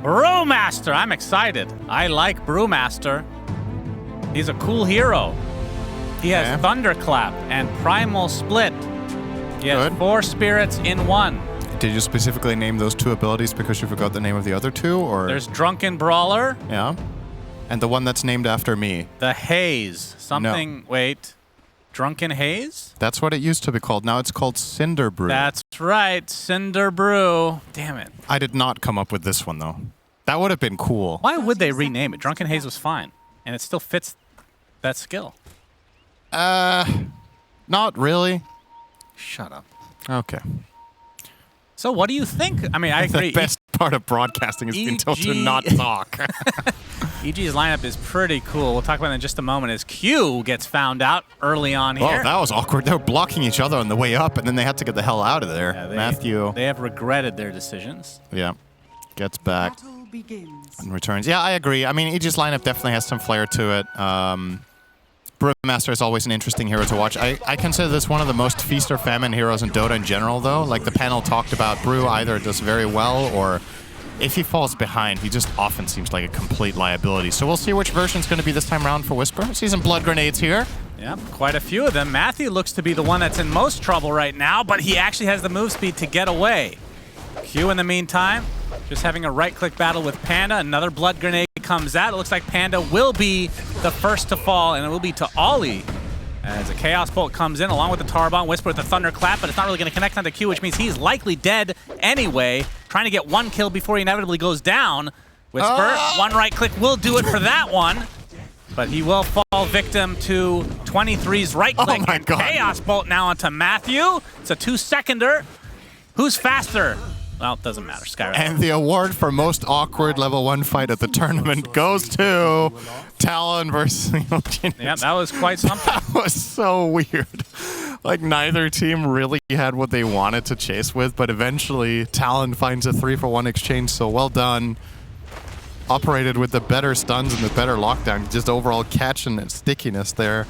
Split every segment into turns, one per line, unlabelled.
Brewmaster, I'm excited. I like Brewmaster. He's a cool hero. He has Thunderclap and Primal Split. He has 4 spirits in 1.
Did you specifically name those 2 abilities because you forgot the name of the other 2, or?
There's Drunken Brawler.
Yeah. And the one that's named after me.
The Haze. Something, wait. Drunken Haze?
That's what it used to be called. Now it's called Cinder Brew.
That's right, Cinder Brew. Damn it.
I did not come up with this one, though. That would have been cool.
Why would they rename it? Drunken Haze was fine, and it still fits that skill.
Not really.
Shut up.
Okay.
So what do you think? I mean, I agree.
The best part of broadcasting is being told to not talk.
EG's lineup is pretty cool. We'll talk about it in just a moment as Q gets found out early on here.
Oh, that was awkward. They were blocking each other on the way up, and then they had to get the hell out of there.
Yeah,
Matthew.
They have regretted their decisions.
Yeah. Gets back and returns. Yeah, I agree. I mean, EG's lineup definitely has some flair to it. Brewmaster is always an interesting hero to watch. I consider this one of the most feast or famine heroes in Dota in general, though. Like the panel talked about, Brew either does very well, or if he falls behind, he just often seems like a complete liability. So we'll see which version is going to be this time around for Whisper. See some blood grenades here.
Yeah, quite a few of them. Matthew looks to be the one that's in most trouble right now, but he actually has the move speed to get away. Q in the meantime, just having a right-click battle with Panda. Another blood grenade comes out. It looks like Panda will be the first to fall, and it will be to Ollie as a Chaos Bolt comes in along with the Tarbon. Whisper with the Thunderclap, but it's not really going to connect onto Q, which means he's likely dead anyway. Trying to get 1 kill before he inevitably goes down. Whisper, 1 right-click will do it for that one, but he will fall victim to 23's right-click.
Oh my God.
Chaos Bolt now onto Matthew. It's a 2-seconder. Who's faster? Well, it doesn't matter. Skyrim.
And the award for most awkward level 1 fight at the tournament goes to Talon versus Eugenus.
Yeah, that was quite something.
That was so weird. Like, neither team really had what they wanted to chase with, but eventually Talon finds a 3-for-1 exchange, so well done. Operated with the better stuns and the better lockdown, just overall catch and stickiness there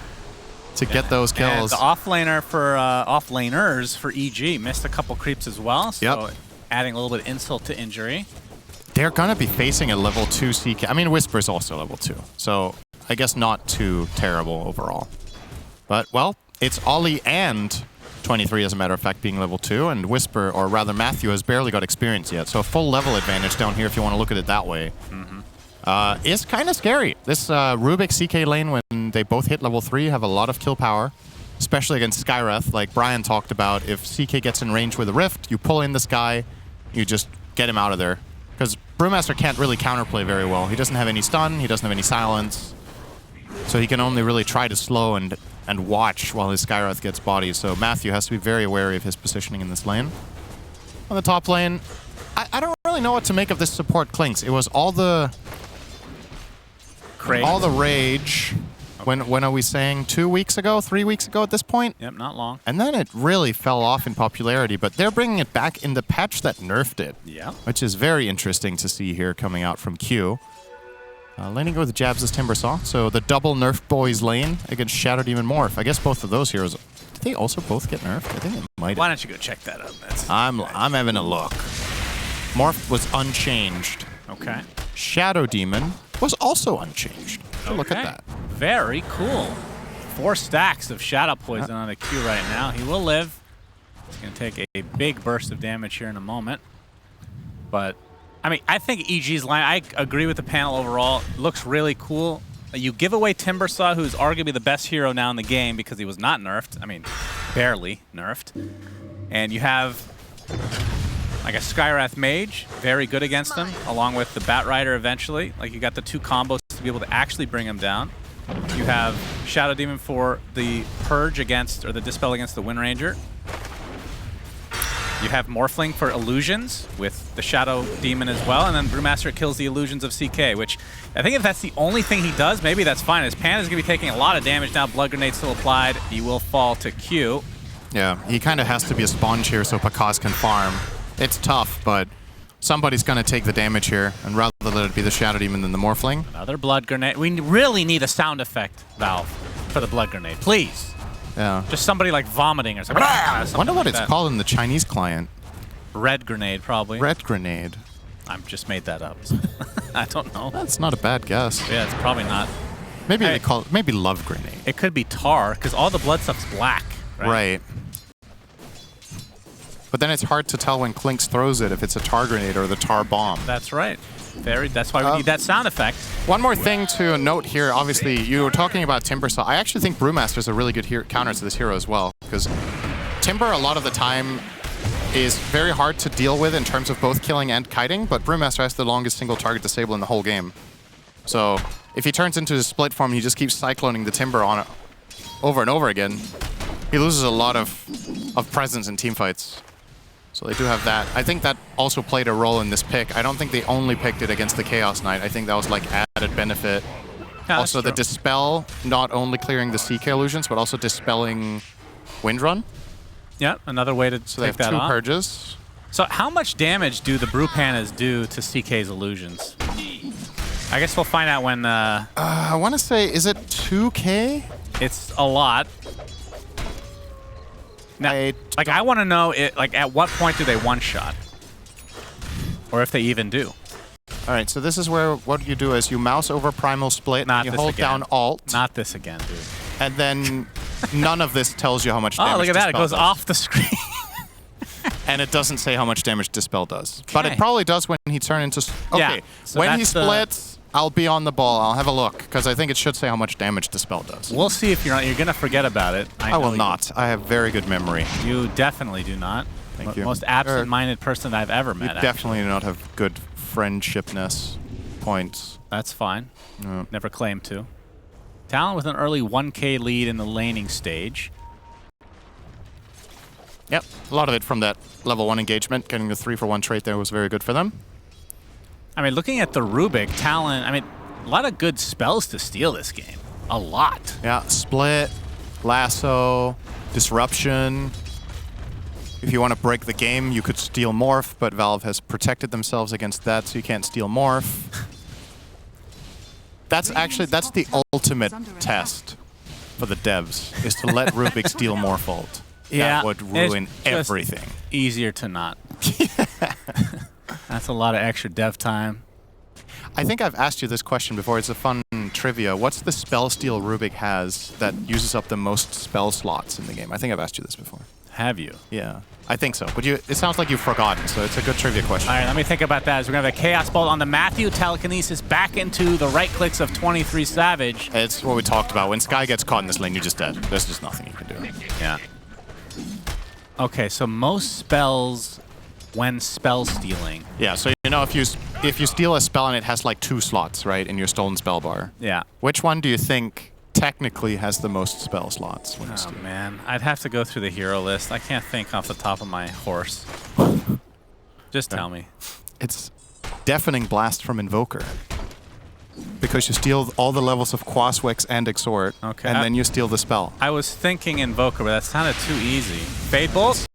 to get those kills.
And the offlaner for offlaners for EG missed a couple creeps as well, so adding a little bit of insult to injury.
They're going to be facing a level 2 CK. I mean, Whisper's also level 2, so I guess not too terrible overall. But, well, it's Ollie and 23, as a matter of fact, being level 2, and Whisper, or rather Matthew, has barely got experience yet. So a full level advantage down here if you want to look at it that way. Is kind of scary. This Rubik CK lane, when they both hit level 3, have a lot of kill power, especially against Skywrath. Like Brian talked about, if CK gets in range with a Rift, you pull in this guy, you just get him out of there. Because Brewmaster can't really counterplay very well. He doesn't have any stun, he doesn't have any silence. So he can only really try to slow and watch while his Skywrath gets bodied. So Matthew has to be very wary of his positioning in this lane. On the top lane, I don't really know what to make of this support Clinks. It was all the rage. When are we saying? 2 weeks ago? 3 weeks ago at this point?
Yep, not long.
And then it really fell off in popularity, but they're bringing it back in the patch that nerfed it.
Yeah.
Which is very interesting to see here coming out from Q. Laning with Jabs is Timbersaw, so the double nerfed boys lane against Shadow Demon Morph. I guess both of those heroes, did they also both get nerfed? I think it might have.
Why don't you go check that out?
I'm having a look. Morph was unchanged.
Okay.
Shadow Demon was also unchanged. So look at that.
Very cool. 4 stacks of Shadow Poison on the Q right now. He will live. He's going to take a big burst of damage here in a moment. But, I mean, I think EG's line, I agree with the panel overall. Looks really cool. You give away Timbersaw, who's arguably the best hero now in the game because he was not nerfed. I mean, barely nerfed. And you have like a Skywrath Mage, very good against him, along with the Batrider eventually. Like, you got the 2 combos to be able to actually bring him down. You have Shadow Demon for the Purge against, or the Dispel against the Wind Ranger. You have Morphling for illusions with the Shadow Demon as well, and then Brewmaster kills the illusions of CK, which I think if that's the only thing he does, maybe that's fine. As Panda's going to be taking a lot of damage now, Blood Grenade still applied. He will fall to Q.
Yeah, he kind of has to be a sponge here so Pakaz can farm. It's tough, but somebody's going to take the damage here, and rather let it be the Shadow Demon than the Morphling.
Another Blood Grenade. We really need a sound effect, Valve, for the Blood Grenade. Please.
Yeah.
Just somebody like vomiting or something.
I wonder what it's called in the Chinese client.
Red Grenade, probably.
Red Grenade.
I just made that up. I don't know.
That's not a bad guess.
Yeah, it's probably not.
Maybe they call it, maybe love grenade.
It could be tar, because all the blood stuff's black.
Right. But then it's hard to tell when Clinks throws it if it's a tar grenade or the tar bomb.
That's right. That's why we need that sound effect.
One more thing to note here, obviously, you were talking about Timbersaw. I actually think Brewmaster is a really good counter to this hero as well, because Timber, a lot of the time, is very hard to deal with in terms of both killing and kiting, but Brewmaster has the longest single target disable in the whole game. So if he turns into a split form, he just keeps cycloning the Timber on it over and over again. He loses a lot of presence in teamfights. So they do have that. I think that also played a role in this pick. I don't think they only picked it against the Chaos Knight. I think that was like added benefit.
Yeah,
also the Dispel, not only clearing the CK illusions, but also dispelling Windrun.
Yeah, another way to
So they
take
have
that
two
on.
purges.
So how much damage do the Brew Pandas do to CK's illusions? I guess we'll find out when...
I want to say, is it 2K?
It's a lot. Now, I want to know, at what point do they one-shot? Or if they even do.
All right, so this is where what you do is you mouse over Primal Split,
Not
you
this
hold
again.
down Alt,
Not this again, dude.
and then none of this tells you how much damage
Oh, look at that. It
Dispel
goes
does.
off the screen.
And it doesn't say how much damage Dispel does. But
Okay.
it probably does when he turns into... Okay,
Yeah, so
when he
that's the-
splits, I'll be on the ball. I'll have a look, because I think it should say how much damage Dispel does.
We'll see if you're going to forget about it.
I
know
will
you-
not. I have very good memory.
You definitely do not.
Thank you.
Most absent-minded person I've ever
You
met.
definitely do not have good friendshipness points.
That's fine.
No.
Never claimed to. Talon with an early 1K lead in the laning stage.
Yep, a lot of it from that level 1 engagement. Getting the 3-for-1 trait there was very good for them.
I mean, looking at the Rubik, Talon, I mean, a lot of good spells to steal this game. A lot.
Yeah, Split, Lasso, Disruption. If you want to break the game, you could steal Morph, but Valve has protected themselves against that, so you can't steal Morph. That's the ultimate test for the devs, is to let Rubik steal Morph ult.
Yeah,
That would ruin
it's just
everything.
Easier to not. That's a lot of extra dev time.
I think I've asked you this question before. It's a fun trivia. What's the spell steal Rubik has that uses up the most spell slots in the game? I think I've asked you this before.
Have you?
Yeah, I think so. But it sounds like you've forgotten, so it's a good trivia question.
All right, let me think about that. As we're going to have a Chaos Bolt on the Matthew. Telekinesis back into the right clicks of 23 Savage.
It's what we talked about. When Skye gets caught in this lane, you're just dead. There's just nothing you can do.
Yeah. Okay, so most spells when spell stealing.
Yeah, so you know if you steal a spell and it has like 2 slots, right, in your stolen spell bar.
Yeah.
Which one do you think technically has the most spell slots when you
Oh,
steal?
man. I'd have to go through the hero list. I can't think off the top of my horse. Just tell me.
It's Deafening Blast from Invoker. Because you steal all the levels of Quaswex and Exhort,
Okay.
and then you steal the spell.
I was thinking Invoker, but that sounded too easy. Fade Bolt.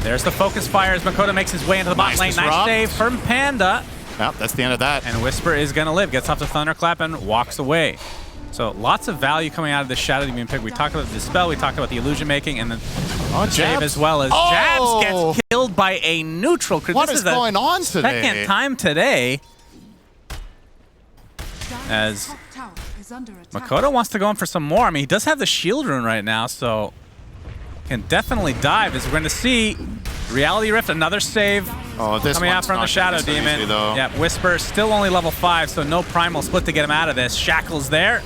There's the Focus Fire as Makoto makes his way into the bot
Nice
lane.
disrupt.
Nice save from Panda.
Yep, that's the end of that.
And Whisper is going to live. Gets off the Thunderclap and walks away. So lots of value coming out of the Shadow Demon pick. We talked about the Dispel, we talked about the Illusion Making, and then save
Jabs.
as well as
Oh!
Jabs gets killed by a neutral.
What
This
is
the
going on today?
second time today. As Makoto wants to go in for some more. I mean, he does have the shield rune right now, so can definitely dive. As we're going to see Reality Rift, another save
Oh, this
coming out
one's
from the
not
Shadow
gonna be so
Demon.
easy, though.
Yeah, Whisper still only level 5, so no Primal Split to get him out of this. Shackle's there,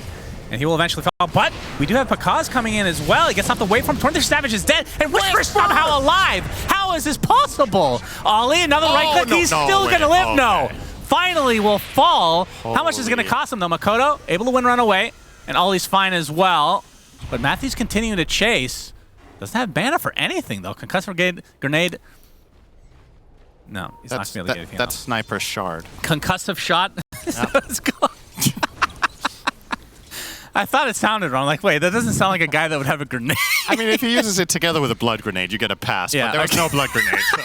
and he will eventually fall. But we do have Pakaz coming in as well. He gets off the way from 23 Savage is dead, and Whisper is somehow alive. How is this possible? Ollie, another right click.
no,
He's
no
still
way.
going to live.
Okay.
No. Finally will fall. How much is it going to
Holy.
cost him, though? Makoto able to win run away, and Ollie's fine as well. But Matthew's continuing to chase. Doesn't have mana for anything, though. Concussive grenade. No, he's not going to be able to get anything
That's
else.
Sniper Shard.
Concussive shot. Is that what it's called? I thought it sounded wrong. Like, wait, that doesn't sound like a guy that would have a grenade.
I mean, if he uses it together with a blood grenade, you get a pass.
Yeah,
but there was
okay.
no blood grenade. So.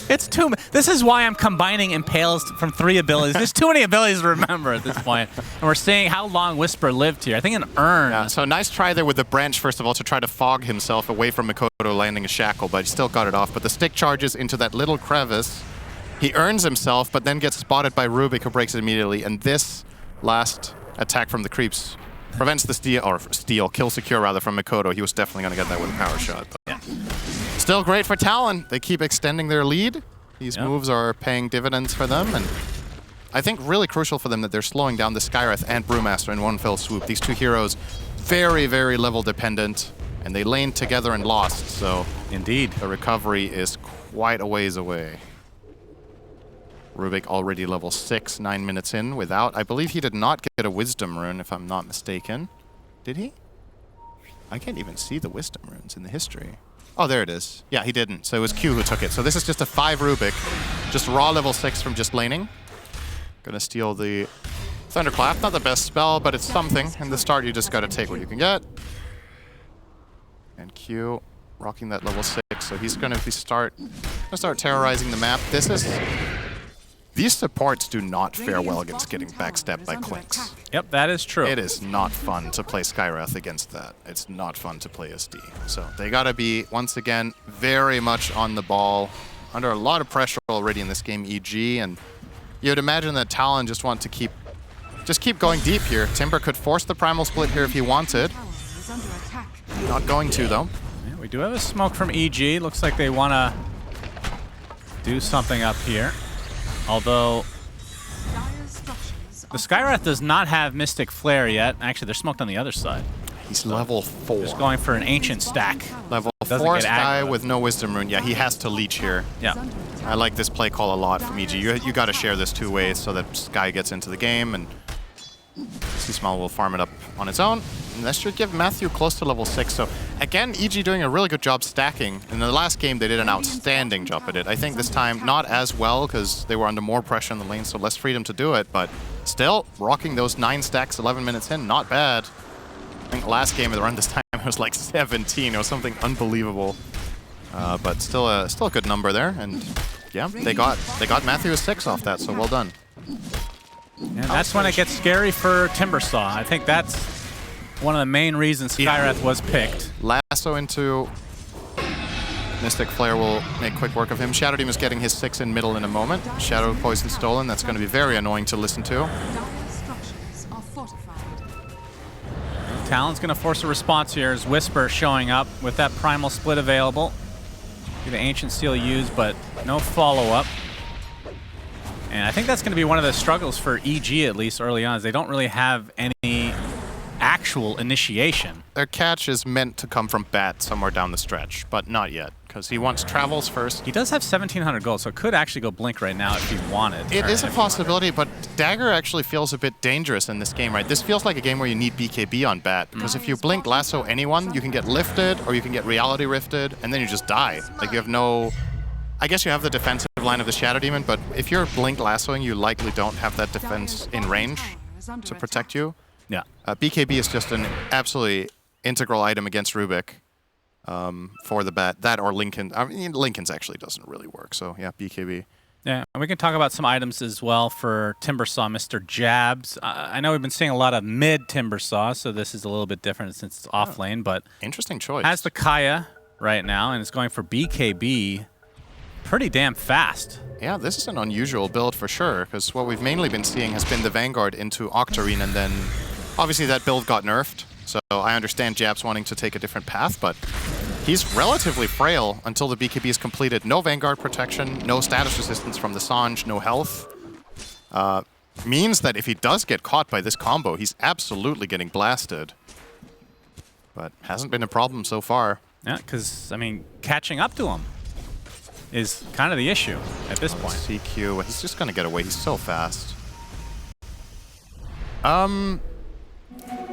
It's too. This is why I'm combining Impales from 3 abilities. There's too many abilities to remember at this point. And we're seeing how long Whisper lived here. I think an urn.
Yeah, so nice try there with the branch, first of all, to try to fog himself away from Makoto landing a shackle, but he still got it off. But the stick charges into that little crevice, He earns himself, but then gets spotted by Rubik, who breaks it immediately. And this last attack from the creeps prevents the kill secure rather from Mikoto. He was definitely going to get that with a power shot. But yeah. Still great for Talon. They keep extending their lead. These moves are paying dividends for them, and I think really crucial for them that they're slowing down the Skywrath and Brewmaster in one fell swoop. These two heroes, very, very level dependent, and they laned together and lost, so
indeed,
the recovery is quite a ways away. Rubik already level 6, 9 minutes in without, I believe he did not get a Wisdom rune, if I'm not mistaken. Did he? I can't even see the Wisdom runes in the history. Oh, there it is. Yeah, he didn't. So it was Q who took it. So this is just a 5 Rubik. Just raw level 6 from just laning. Gonna steal the Thunderclap. Not the best spell, but it's something. In the start, you just gotta take what you can get. And Q rocking that level 6. So he's gonna start terrorizing the map. These supports do not fare well against getting backstabbed by Clinks.
Yep, that is true.
It is not fun to play Skywrath against that. It's not fun to play SD. So they gotta be, once again, very much on the ball. Under a lot of pressure already in this game, EG, and you'd imagine that Talon just want to keep going deep here. Timber could force the Primal Split here if he wanted. Not going to, though.
Yeah, we do have a smoke from EG. Looks like they want to do something up here. Although the Skywrath does not have Mystic Flare yet. Actually, they're smoked on the other side.
He's level 4.
Just going for an Ancient stack.
Level 4 Sky with no Wisdom Rune. Yeah, he has to leech here.
Yeah.
I like this play call a lot from EG. You got to share this 2 ways so that Sky gets into the game, and C-Small will farm it up on its own. And that should give Matthew close to level 6. So again, EG doing a really good job stacking. In the last game, they did an outstanding job at it. I think this time, not as well, because they were under more pressure in the lane, so less freedom to do it. But still, rocking those 9 stacks 11 minutes in, not bad. I think last game of the run this time it was like 17. It was something unbelievable. But still a good number there. And yeah, they got Matthew a 6 off that, so well done.
And that's when it gets scary for Timbersaw. I think that's one of the main reasons Skywrath was picked.
Lasso into Mystic Flare will make quick work of him. Shadow Demon is getting his 6 in middle in a moment. Shadow Poison stolen. That's going to be very annoying to listen to.
Talon's going to force a response here as Whisper showing up with that Primal Split available. Get the Ancient Seal used, but no follow-up. And I think that's going to be one of the struggles for EG, at least early on, is they don't really have any actual initiation.
Their catch is meant to come from Bat somewhere down the stretch, but not yet, because he wants travels first.
He does have 1,700 gold, so could actually go Blink right now if he wanted.
It is a possibility, but Dagger actually feels a bit dangerous in this game, right? This feels like a game where you need BKB on Bat, because if you Blink Lasso anyone, you can get lifted, or you can get Reality Rifted, and then you just die. Like, you have no... I guess you have the defensive line of the Shadow Demon, but if you're Blink Lassoing, you likely don't have that defense in range to protect you.
Yeah.
BKB is just an absolutely integral item against Rubik for the Bat. That or Lincoln. I mean, Lincoln's actually doesn't really work, so yeah, BKB.
Yeah, and we can talk about some items as well for Timbersaw, Mr. Jabs. I know we've been seeing a lot of mid Timbersaw, so this is a little bit different since it's off lane, but...
Interesting choice.
Has the Kaya right now, and it's going for BKB pretty damn fast.
Yeah, this is an unusual build for sure, because what we've mainly been seeing has been the Vanguard into Octarine, and then obviously that build got nerfed, so I understand Jabs wanting to take a different path, but he's relatively frail until the BKB is completed. No Vanguard protection, no status resistance from the Sange, no health. Means that if he does get caught by this combo, he's absolutely getting blasted. But hasn't been a problem so far.
Yeah, because, I mean, catching up to him is kind of the issue at this point.
CQ, he's just going to get away. He's so fast. I'm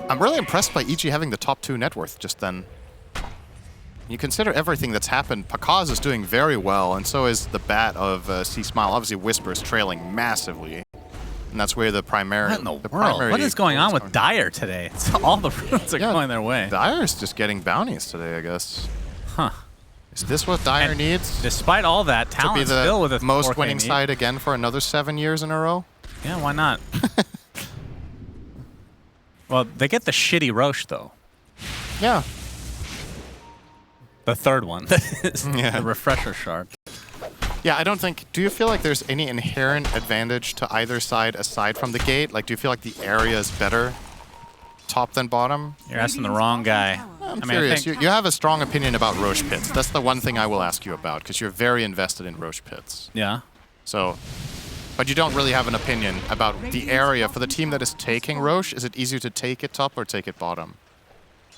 really impressed by EG having the top 2 net worth just then. You consider everything that's happened. Pakaz is doing very well, and so is the Bat of C-Smile. Obviously, Whisper's trailing massively. And that's where the primary...
What in the world? What is going on with Dire today? It's all the runes are going their way.
Dire's just getting bounties today, I guess.
Huh.
Is this what Dire needs?
Despite all that, Talon's still with a
most winning side again for another 7 years in a row?
Yeah, why not? Well, they get the shitty Roche, though.
Yeah.
The third one. The refresher shard.
Yeah, I don't think... Do you feel like there's any inherent advantage to either side aside from the gate? Like, do you feel like the area is better top than bottom?
You're asking the wrong guy.
I'm curious. You have a strong opinion about Roche Pits. That's the one thing I will ask you about, because you're very invested in Roche Pits.
Yeah.
So... But you don't really have an opinion about the area. For the team that is taking Roche, is it easier to take it top or take it bottom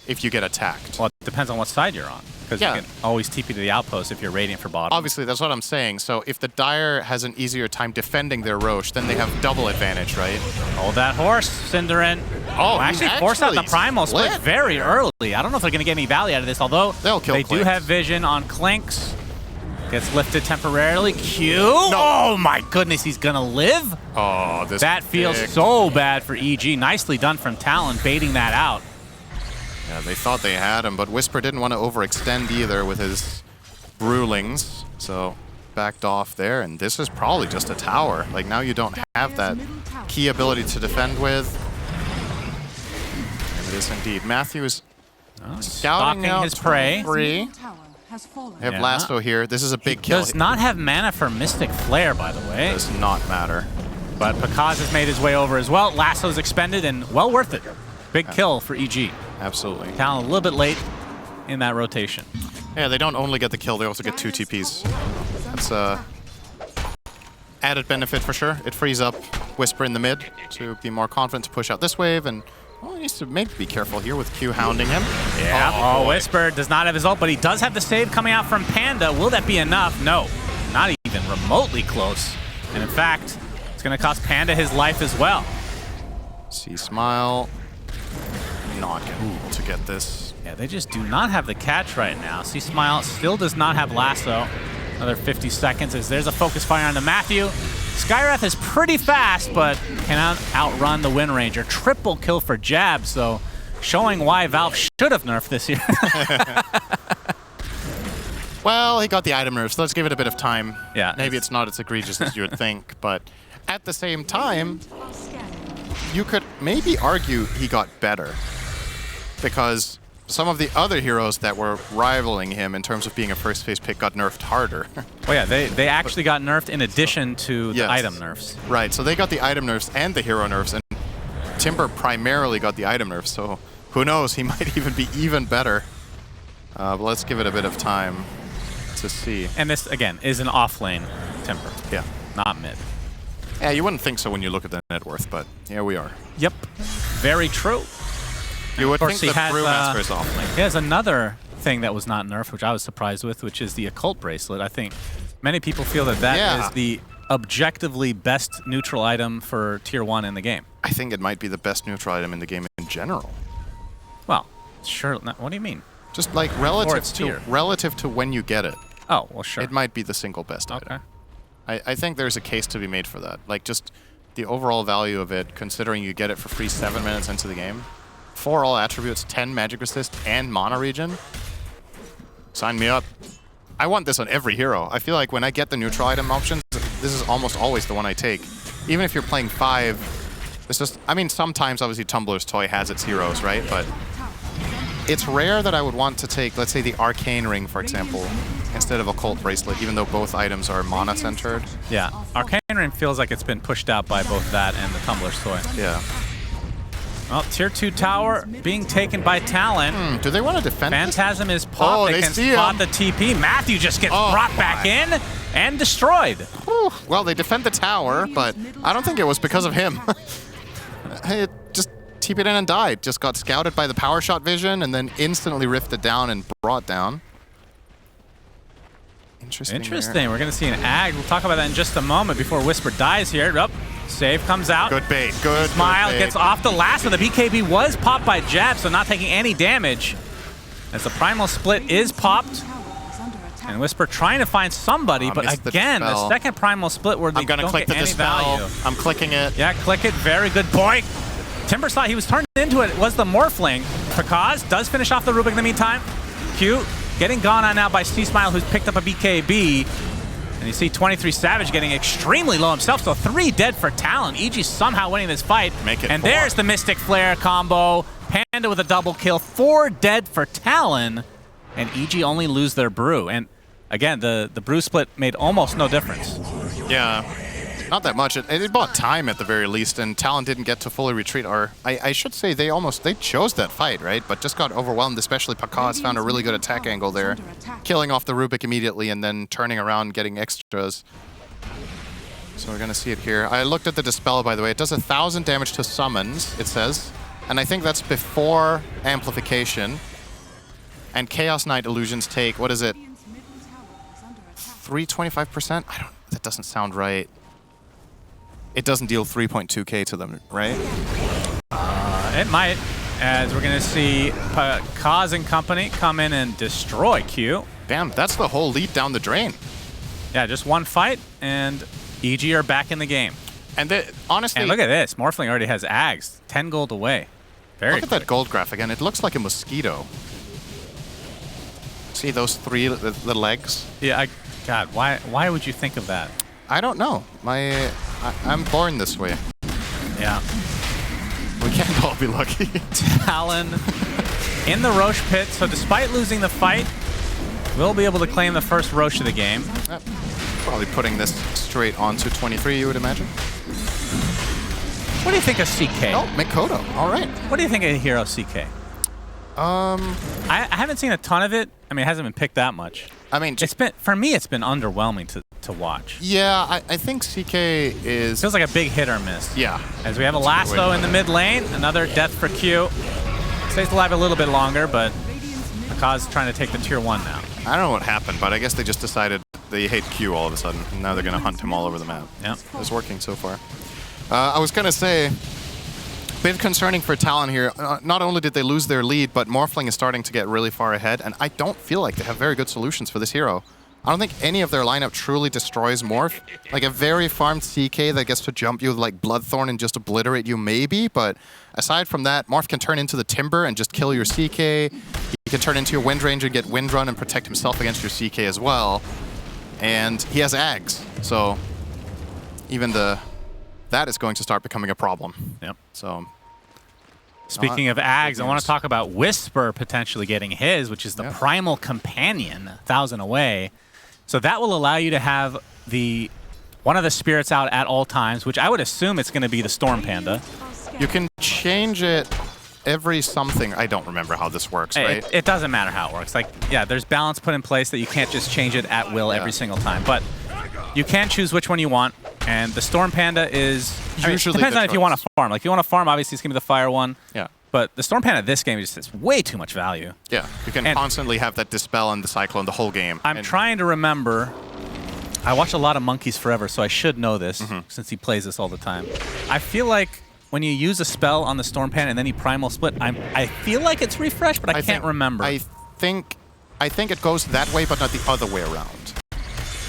if you get attacked?
Well, it depends on what side you're on. Because you can always TP to the outpost if you're radiant for bottom.
Obviously, that's what I'm saying. So if the Dire has an easier time defending their Roche, then they have double advantage, right?
Hold that horse, Cinderin. Oh, actually forced out the Primal Split very early. I don't know if they're going to get any value out of this, although they do have vision on Clinks. Gets lifted temporarily. Q. No. Oh my goodness, he's gonna live.
Oh,
that feels so bad for EG. Nicely done from Talon, baiting that out.
Yeah, they thought they had him, but Whisper didn't want to overextend either with his Brewlings, so backed off there. And this is probably just a tower. Like, now you don't have that key ability to defend with. And it is indeed. Matthews scouting out
his prey.
They have Lasso here. This is a big kill.
Does not have mana for Mystic Flare, by the way.
Does not matter.
But Pakaz has made his way over as well. Lasso's expended and well worth it. Big kill for EG.
Absolutely.
Talon a little bit late in that rotation.
Yeah, they don't only get the kill, they also get 2 TPs. That's a added benefit for sure. It frees up Whisper in the mid to be more confident to push out this wave, and well, he needs to maybe be careful here with Q hounding him.
Yeah. Oh, Whisper does not have his ult, but he does have the save coming out from Panda. Will that be enough? No, not even remotely close. And in fact, it's going to cost Panda his life as well.
See Smile not able to get this.
Yeah, they just do not have the catch right now. See Smile still does not have Lasso. Another 50 seconds as there's a focus fire onto Matthew. Skywrath is pretty fast, but cannot outrun the Wind Ranger. Triple kill for Jab, so showing why Valve should have nerfed this year.
Well, he got the item nerfs, so let's give it a bit of time.
Yeah.
Maybe it's not as egregious as you would think, but at the same time, you could maybe argue he got better, because some of the other heroes that were rivaling him in terms of being a first phase pick got nerfed harder.
Oh yeah, they actually got nerfed in addition to the item nerfs.
Right, so they got the item nerfs and the hero nerfs, and Timber primarily got the item nerfs, so who knows, he might even be even better. But let's give it a bit of time to see.
And this, again, is an off-lane Timber.
Yeah.
Not mid.
Yeah, you wouldn't think so when you look at the net worth, but here we are.
Yep, very true.
You would think the Brewmaster is off lane.
He has another thing that was not nerfed, which I was surprised with, which is the Occult Bracelet. I think many people feel that that is the objectively best neutral item for Tier 1 in the game.
I think it might be the best neutral item in the game in general.
Well, sure. What do you mean?
Just like relative to when you get it.
Oh, well, sure.
It might be the single best item. I think there's a case to be made for that. Like, just the overall value of it, considering you get it for free 7 minutes into the game. 4 all attributes, 10 magic resist, and mana regen. Sign me up. I want this on every hero. I feel like when I get the neutral item options, this is almost always the one I take. Even if you're playing 5, it's just, I mean, sometimes obviously Tumblr's Toy has its heroes, right? But it's rare that I would want to take, let's say, the Arcane Ring, for example, instead of Occult Bracelet, even though both items are mana-centered.
Yeah, Arcane Ring feels like it's been pushed out by both that and the Tumblr's Toy.
Yeah.
Well, Tier 2 tower being taken by Talon.
Do they want to defend
Phantasm is popped. They can spot the TP. Matthew just gets brought back in and destroyed.
Whew. Well, they defend the tower, but I don't think it was because of him. It just TP'd in and died. Just got scouted by the power shot vision and then instantly rifted down and brought down. Interesting.
We're going to see an ag. We'll talk about that in just a moment before Whisper dies here. Oh, save comes out.
Good bait. Good
Smile
bait.
gets off the last one. The BKB was popped by Jab, so not taking any damage. As the Primal Split is popped. And Whisper trying to find somebody, but again, the second Primal Split where they don't get any value.
I'm clicking it.
Yeah, click it. Very good boy. Timber thought he was turned into it. Was the Morphling. Pakaz does finish off the Rubik in the meantime. Q getting gone on now by C-Smile, who's picked up a BKB. And you see 23 Savage getting extremely low himself, so 3 dead for Talon. EG somehow winning this fight. And there's the Mystic Flare combo. Panda with a double kill. 4 dead for Talon. And EG only lose their Brew. And again, the bruise split made almost no difference.
Yeah, not that much. It bought time at the very least, and Talon didn't get to fully retreat. Or I should say they chose that fight, right? But just got overwhelmed, especially Pakaz found a really good attack angle there, killing off the Rubik immediately and then turning around and getting extras. So we're going to see it here. I looked at the Dispel, by the way. It does 1,000 damage to summons, it says. And I think that's before amplification. And Chaos Knight illusions take, what is it? 325%? That doesn't sound right. It doesn't deal 3.2k to them, right?
It might, as we're going to see Kaz and company come in and destroy Q.
Damn, that's the whole lead down the drain.
Yeah, just one fight, and EG are back in the game.
And honestly...
And look at this. Morphling already has Ags. 10 gold away. Very
Look at that gold graph again. It looks like a mosquito. See those three, the legs?
Yeah, God, why would you think of that?
I don't know. I'm born this way.
Yeah.
We can't all be lucky.
Talon in the Roche pit, so despite losing the fight, we'll be able to claim the first Roche of the game.
Probably putting this straight onto 23, you would imagine.
What do you think of CK?
Oh, Mikoto. All right.
What do you think of Hero CK? I haven't seen a ton of it. I mean, it hasn't been picked that much.
I mean,
for me, it's been underwhelming to watch.
Yeah, I think CK is...
Feels like a big hit or miss.
Yeah.
As we have a lasso in the mid lane, another death for Q. Stays alive a little bit longer, but Pakaz trying to take the tier 1 now.
I don't know what happened, but I guess they just decided they hate Q all of a sudden, and now they're going to hunt him all over the map.
Yeah.
It's working so far. I was going to say, a bit concerning for Talon here. Not only did they lose their lead, but Morphling is starting to get really far ahead, and I don't feel like they have very good solutions for this hero. I don't think any of their lineup truly destroys Morph. Like a very farmed CK that gets to jump you with like Bloodthorn and just obliterate you maybe, but aside from that, Morph can turn into the Timber and just kill your CK. He can turn into your Wind Ranger, get Wind Run, and protect himself against your CK as well. And he has Ags, so even that is going to start becoming a problem.
Yep.
So
speaking of Ags, I want to talk about Whisper potentially getting his, which is the Primal Companion, 1,000 away. So that will allow you to have one of the spirits out at all times, which I would assume it's going to be the Storm Panda.
You can change it every something. I don't remember how this works, right?
It doesn't matter how it works. Like, yeah, there's balance put in place that you can't just change it at will every single time. But you can choose which one you want, and the Storm Panda is... Usually depends on if you want to farm. Like, if you want to farm, obviously it's going to be the Fire one.
Yeah.
But the Storm Panda this game just has way too much value.
Yeah, you can constantly have that Dispel and the Cyclone the whole game.
I'm trying to remember. I watch a lot of Monkeys Forever, so I should know this since he plays this all the time. I feel like when you use a spell on the Storm Panda and then you Primal Split, I feel like it's refreshed, but I can't remember.
I think it goes that way, but not the other way around.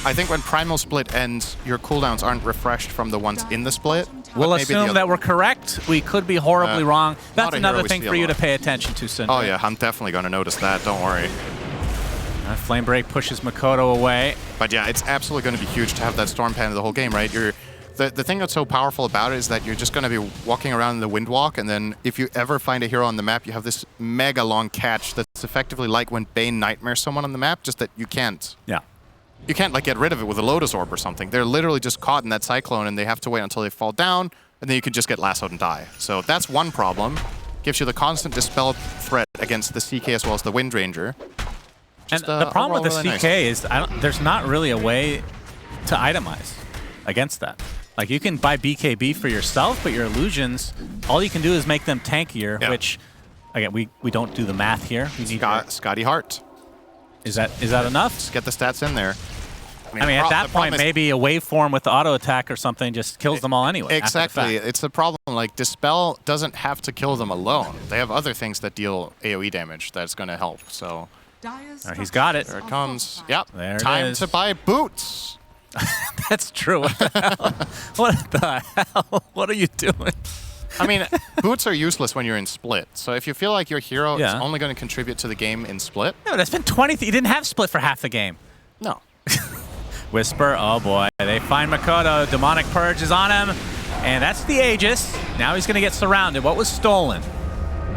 I think when Primal Split ends, your cooldowns aren't refreshed from the ones in the split.
We'll assume that we're correct. We could be horribly wrong. That's another thing for you to pay attention to, Sin.
Oh yeah, I'm definitely going to notice that. Don't worry.
Flame Break pushes Mikoto away.
But yeah, it's absolutely going to be huge to have that Storm Panda the whole game, right? The thing that's so powerful about it is that you're just going to be walking around in the Windwalk, and then if you ever find a hero on the map, you have this mega long catch that's effectively like when Bane nightmares someone on the map, just that you can't.
Yeah.
You can't like get rid of it with a Lotus Orb or something. They're literally just caught in that Cyclone, and they have to wait until they fall down, and then you can just get lassoed and die. So that's one problem. Gives you the constant Dispel threat against the CK as well as the Wind Ranger.
And the problem with the CK is there's not really a way to itemize against that. Like, you can buy BKB for yourself, but your illusions, all you can do is make them tankier, which, again, we don't do the math here. We need
Scotty Hart.
Is that enough?
Just get the stats in there.
I mean at that point, maybe a waveform with the auto attack or something just kills them all anyway.
Exactly. It's the problem. Like, Dispel doesn't have to kill them alone. They have other things that deal AoE damage that's going to help. So
he's got it.
There it comes. Yep.
There
Time
it is.
to buy boots.
That's true. What the hell? What the hell? What are you doing?
I mean, boots are useless when you're in Split. So if you feel like your hero is only going to contribute to the game in Split...
No, that's been 20... You didn't have Split for half the game.
No.
Whisper, oh boy. They find Mikoto. Demonic Purge is on him. And that's the Aegis. Now he's going to get surrounded. What was stolen?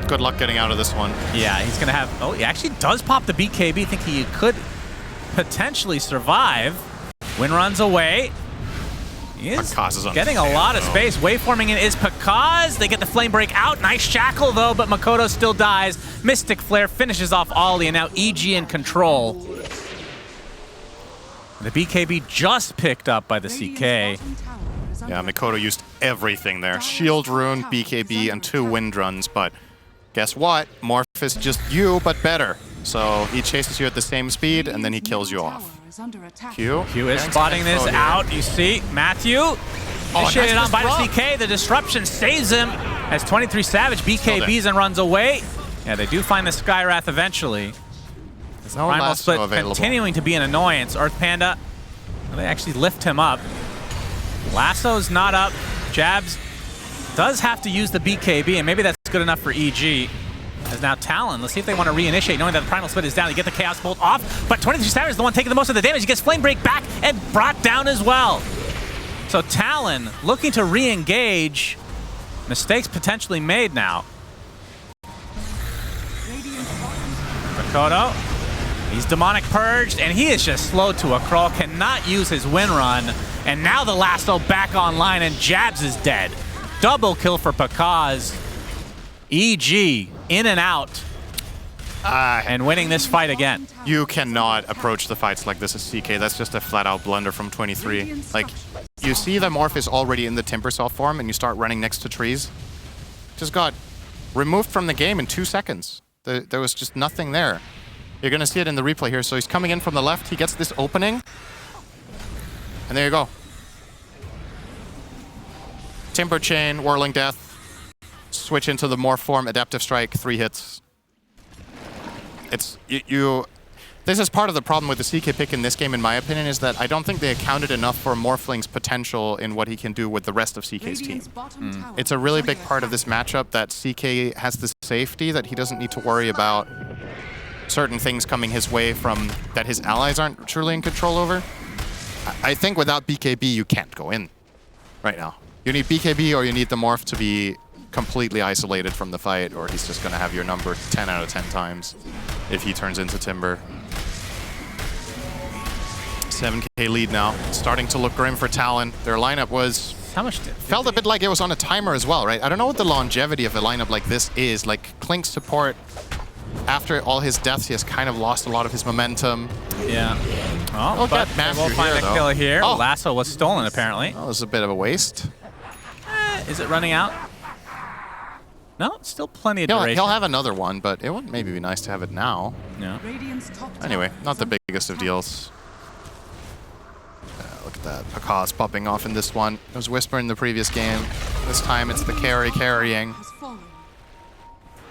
Good luck getting out of this one.
Yeah, he's going to have... Oh, he actually does pop the BKB. Think he could potentially survive. Win runs away. He is getting a lot of space. Waveforming in is Pakaz. They get the flame break out. Nice shackle though, but Makoto still dies. Mystic Flare finishes off Ollie, and now EG in control. The BKB just picked up by the CK.
Yeah, Makoto used everything there. Shield Rune, BKB, and 2 wind runs, but guess what? Morph is just you, but better. So he chases you at the same speed, and then he kills you off. Q
is spotting this out. You see, Matthew initiated on by the CK. The disruption saves him as 23 Savage BKBs and runs away. Yeah, they do find the Skywrath eventually.
There's no
Primal
lasso
Split
available.
continuing to be an annoyance. Earth Panda, well, they actually lift him up. Lasso's not up. Jabs does have to use the BKB, and maybe that's good enough for EG. As now Talon, let's see if they want to reinitiate, knowing that the Primal Split is down. You get the Chaos Bolt off, but 23 Savage is the one taking the most of the damage. He gets Flame Break back and brought down as well. So Talon looking to re-engage. Mistakes potentially made now. Makoto, he's Demonic Purged, and he is just slow to a crawl, cannot use his win run. And now the lasso back online, and Jabs is dead. Double kill for Pakaz. EG in and out, and winning this fight again.
You cannot approach the fights like this as CK. That's just a flat-out blunder from 23. Like, you see the Morph is already in the Timbersaw form, and you start running next to trees. Just got removed from the game in 2 seconds. There was just nothing there. You're going to see it in the replay here. So he's coming in from the left. He gets this opening, and there you go. Timber Chain, Whirling Death. Switch into the Morph form, Adaptive Strike, 3 hits. It's this is part of the problem with the CK pick in this game, in my opinion, is that I don't think they accounted enough for Morphling's potential in what he can do with the rest of CK's team. It's a really big part of this matchup that CK has the safety that he doesn't need to worry about certain things coming his way from that his allies aren't truly in control over. I think without BKB, you can't go in right now. You need BKB or you need the Morph to be completely isolated from the fight, or he's just going to have your number 10 out of 10 times if he turns into Timber. 7K lead now. Starting to look grim for Talon. Their lineup was... felt a bit like it was on a timer as well, right? I don't know what the longevity of a lineup like this is. Like, Klink's support, after all his deaths, he has kind of lost a lot of his momentum.
Yeah. Oh, but we'll find a kill here. Oh. Lasso was stolen, apparently.
That was a bit of a waste.
Is it running out? No, still plenty of duration.
He'll have another one, but it would maybe be nice to have it now.
Yeah.
Anyway, not the biggest of deals. Look at that. Pakaz popping off in this one. It was Whisper in the previous game. This time it's the carrying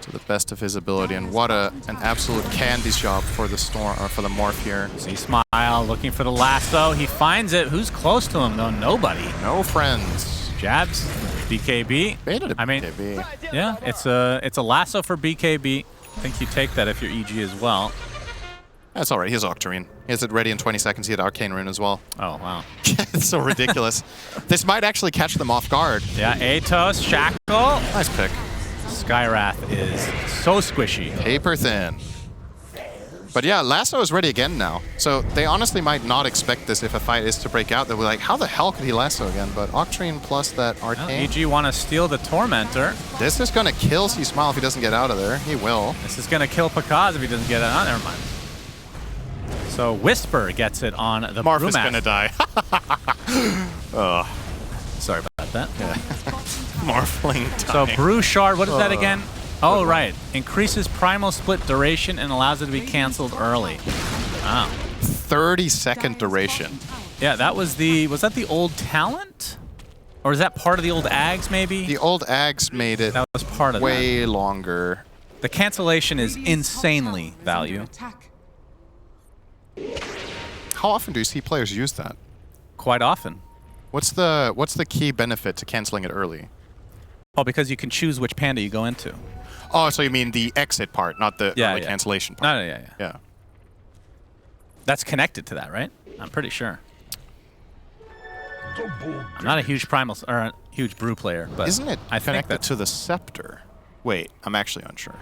to the best of his ability. And what an absolute candy shop for the Storm, or for the Morph here.
See Smile looking for the lasso. He finds it. Who's close to him though? Nobody.
No friends.
Jabs, BKB.
I mean, BKB.
Yeah, it's a lasso for BKB. I think you take that if you're EG as well.
That's all right. He has Octarine. He has it ready in 20 seconds. He had Arcane Rune as well.
Oh, wow.
It's so ridiculous. This might actually catch them off guard.
Yeah, Atos, Shackle.
Nice pick.
Skywrath is so squishy.
Paper thin. But yeah, Lasso is ready again now. So they honestly might not expect this if a fight is to break out. They'll be like, how the hell could he Lasso again? But Octarine plus that Arcane.
Well, EG want to steal the Tormentor.
This is going to kill C-Smile if he doesn't get out of there. He will.
This is going to kill Pakaz if he doesn't get out. Oh, never mind. So Whisper gets it on the
Morph is going to die. Oh.
Sorry about that.
Yeah. Morphling
dying. So Brew Shard, what is that again? Oh, right. Increases Primal Split duration and allows it to be canceled early. Wow.
30-second duration.
Yeah, that was that the old talent? Or is that part of the old Ags, maybe?
The old Ags made it
that was part of
way longer.
The cancellation is insanely value.
How often do you see players use that?
Quite often.
What's the key benefit to canceling it early?
Well, because you can choose which panda you go into.
Oh, so you mean the exit part, not the early cancellation part.
No, yeah. That's connected to that, right? I'm pretty sure. I'm not a huge primal or a huge brew player, but
isn't it
I think
connected to the scepter? Wait, I'm actually unsure.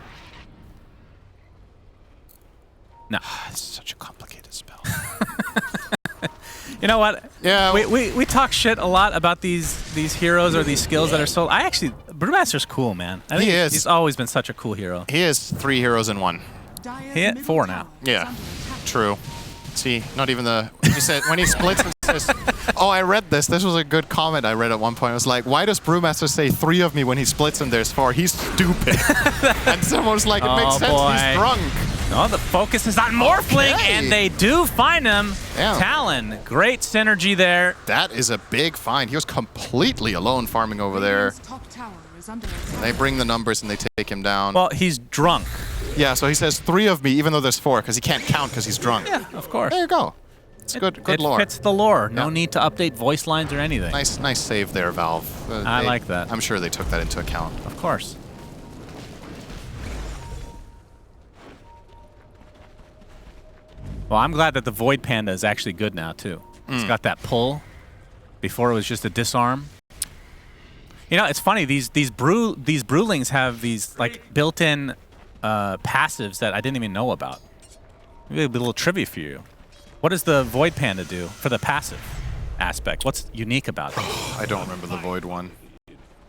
No.
It's such a complicated spell.
You know what?
Yeah.
We talk shit a lot about these heroes or these skills that are so. Brewmaster's cool, man. I think he's always been such a cool hero.
He is 3 heroes in 1.
He hit 4 now.
Yeah, true. See, not even the. He said when he splits and says, "Oh, I read this. This was a good comment I read at one point. It was like, why does Brewmaster say 3 of me when he splits and there's 4? He's stupid." And someone was like, "It makes sense.
Boy.
He's drunk."
No, the focus is on Morphling, and they do find him.
Damn.
Talon, great synergy there.
That is a big find. He was completely alone farming over there. They bring the numbers and they take him down.
Well, he's drunk.
Yeah, so he says 3 of me, even though there's 4, because he can't count because he's drunk.
Yeah, of course.
There you go. It's good lore.
It fits the lore. No
Yeah.
need to update voice lines or anything.
Nice save there, Valve.
I like that.
I'm sure they took that into account.
Of course. Well, I'm glad that the Void Panda is actually good now, too. It's got that pull. Before it was just a disarm. You know, it's funny. These Brewlings have these like built-in passives that I didn't even know about. Maybe a little trivia for you. What does the Void Panda do for the passive aspect? What's unique about it?
I don't remember the Void one.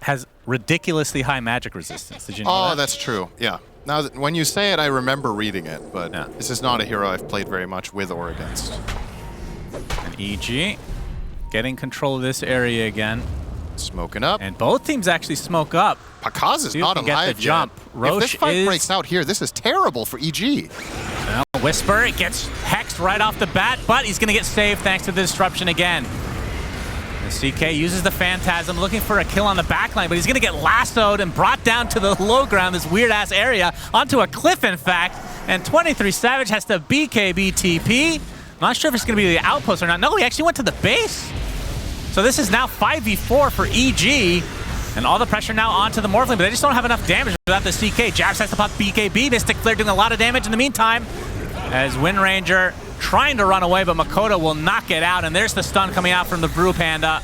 Has ridiculously high magic resistance. Did you know that?
Oh, that's true. Yeah. Now, when you say it, I remember reading it, but this is not a hero I've played very much with or against.
And EG getting control of this area again.
Smoking up.
And both teams actually smoke up.
Pakaz is not alive
the jump.
yet.
Roche
if this fight breaks out here, this is terrible for EG.
Well, Whisper, it gets hexed right off the bat, but he's going to get saved thanks to the disruption again. The CK uses the Phantasm, looking for a kill on the backline, but he's going to get lassoed and brought down to the low ground, this weird-ass area, onto a cliff, in fact. And 23 Savage has to BKB TP. Not sure if it's going to be the outpost or not. No, he actually went to the base. So this is now 5v4 for EG. And all the pressure now onto the Morphling, but they just don't have enough damage without the CK. Jabs has to pop BKB. Mystic Flare doing a lot of damage in the meantime. As Wind Ranger trying to run away, but Makoto will knock it out. And there's the stun coming out from the Brew Panda.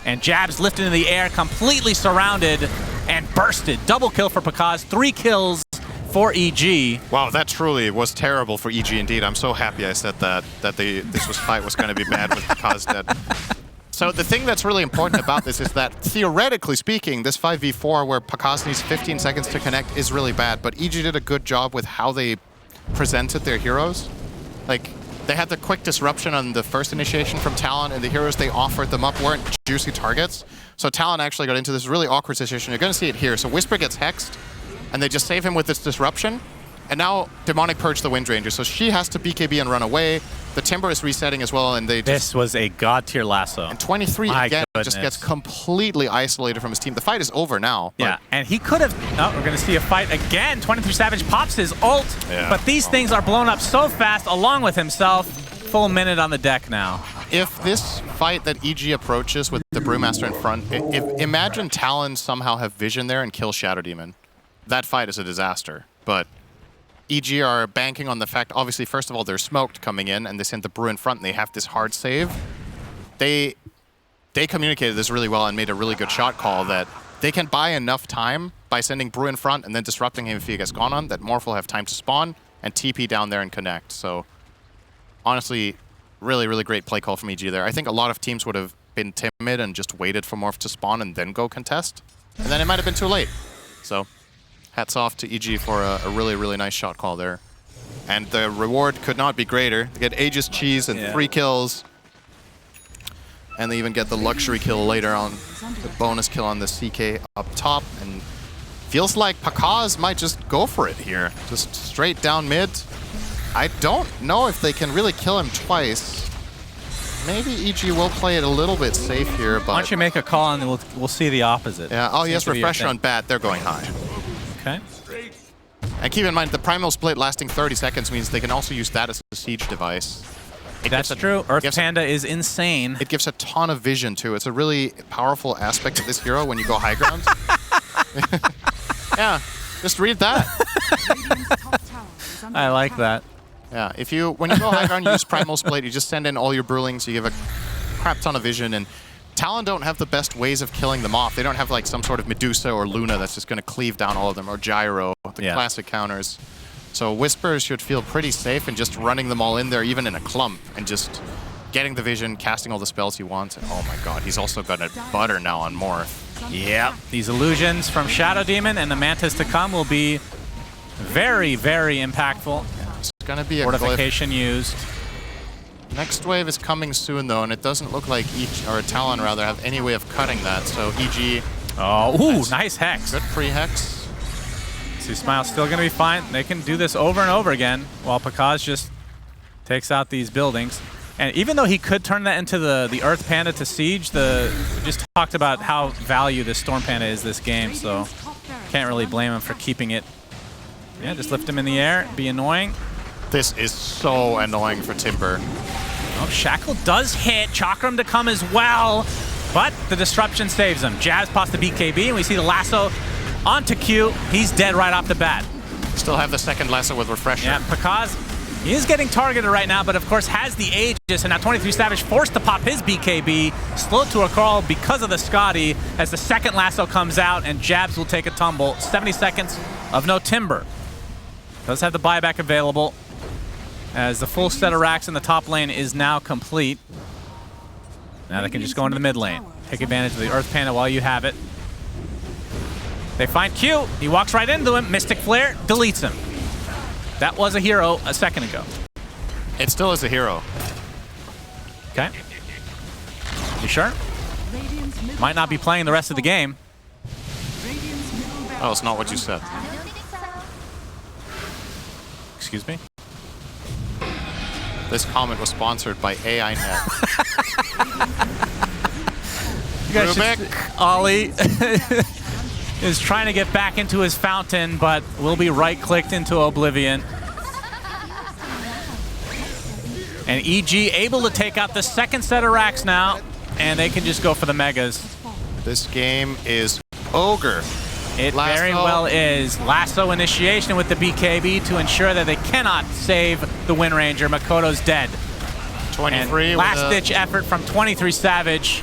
And Jabs lifted in the air, completely surrounded and bursted. Double kill for Pakaz, 3 kills for EG.
Wow, that truly was terrible for EG indeed. I'm so happy I said that this fight was going to be bad with Pakaz dead. So the thing that's really important about this is that, theoretically speaking, this 5v4 where Pakaz needs 15 seconds to connect is really bad, but EG did a good job with how they presented their heroes. Like, they had the quick disruption on the first initiation from Talon, and the heroes they offered them up weren't juicy targets. So Talon actually got into this really awkward situation. You're going to see it here. So Whisper gets hexed, and they just save him with this disruption. And now Demonic Purge the Wind Ranger, so she has to BKB and run away. The Timber is resetting as well, and they just...
This was a god-tier lasso.
And 23, again, just gets completely isolated from his team. The fight is over now.
Yeah, and he could have... Oh, we're going to see a fight again. 23 Savage pops his ult, but these things are blown up so fast, along with himself. Full minute on the deck now.
If this fight that EG approaches with the Brewmaster in front, imagine Talon somehow have vision there and kill Shadow Demon. That fight is a disaster, but... EG are banking on the fact, obviously, first of all, they're smoked coming in, and they sent the Brew in front, and they have this hard save. They communicated this really well and made a really good shot call that they can buy enough time by sending Brew in front and then disrupting him if he gets gone on, that Morph will have time to spawn and TP down there and connect. So, honestly, really, really great play call from EG there. I think a lot of teams would have been timid and just waited for Morph to spawn and then go contest. And then it might have been too late. So... hats off to EG for a really, really nice shot call there. And the reward could not be greater. They get Aegis Cheese and 3 kills. And they even get the luxury kill later on, the bonus kill on the CK up top. And feels like Pakaz might just go for it here. Just straight down mid. I don't know if they can really kill him twice. Maybe EG will play it a little bit safe here, but...
Why don't you make a call and we'll see the opposite.
Yeah, oh yes, refresher on bat, they're going high.
Okay.
And keep in mind, the Primal Split lasting 30 seconds means they can also use that as a siege device.
That's true. Earth Panda is insane.
It gives a ton of vision, too. It's a really powerful aspect of this hero when you go high ground. Yeah, just read that.
I like that.
Yeah, when you go high ground, you use Primal Split, you just send in all your Brewlings, you give a crap ton of vision, and Talon don't have the best ways of killing them off. They don't have like some sort of Medusa or Luna that's just going to cleave down all of them, or Gyro, the classic counters. So Whisper should feel pretty safe in just running them all in there, even in a clump, and just getting the vision, casting all the spells he wants. And oh my god, he's also got a butter now on Morph.
Yeah, these illusions from Shadow Demon and the Mantis to come will be very, very impactful.
It's gonna be a
fortification used.
Next wave is coming soon though, and it doesn't look like Talon rather have any way of cutting that. So EG.
Oh, ooh, nice hex.
Good pre-hex.
See, Smile's still gonna be fine. They can do this over and over again while Pakaz just takes out these buildings. And even though he could turn that into the Earth Panda to Siege, we just talked about how value this Storm Panda is this game, so can't really blame him for keeping it. Yeah, just lift him in the air, be annoying.
This is so annoying for Timber.
Oh, Shackle does hit, Chakram to come as well, but the disruption saves him. Jazz pops the BKB, and we see the lasso onto Q. He's dead right off the bat.
Still have the second lasso with Refresher.
Yeah, Pakaz, he is getting targeted right now, but of course has the Aegis, and now 23 Savage forced to pop his BKB, slowed to a crawl because of the Scotty, as the second lasso comes out, and Jabs will take a tumble. 70 seconds of no Timber. Does have the buyback available, as the full set of racks in the top lane is now complete. Now they can just go into the mid lane. Take advantage of the Earth Panda while you have it. They find Q. He walks right into him. Mystic Flare deletes him. That was a hero a second ago.
It still is a hero.
Okay. You sure? Might not be playing the rest of the game.
Oh, it's not what you said.
Excuse me?
This comment was sponsored by AINet.
You guys should, Ollie is trying to get back into his fountain, but will be right-clicked into Oblivion. And EG able to take out the second set of racks now, and they can just go for the megas.
This game is ogre.
It very well is. Lasso initiation with the BKB to ensure that they cannot save the Wind Ranger. Makoto's dead.
23.
Last-ditch effort from 23 Savage,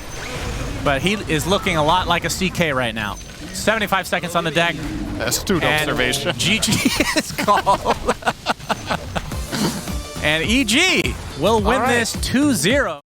but he is looking a lot like a CK right now. 75 seconds on the deck.
Astute observation.
GG is called. And EG will win this 2-0.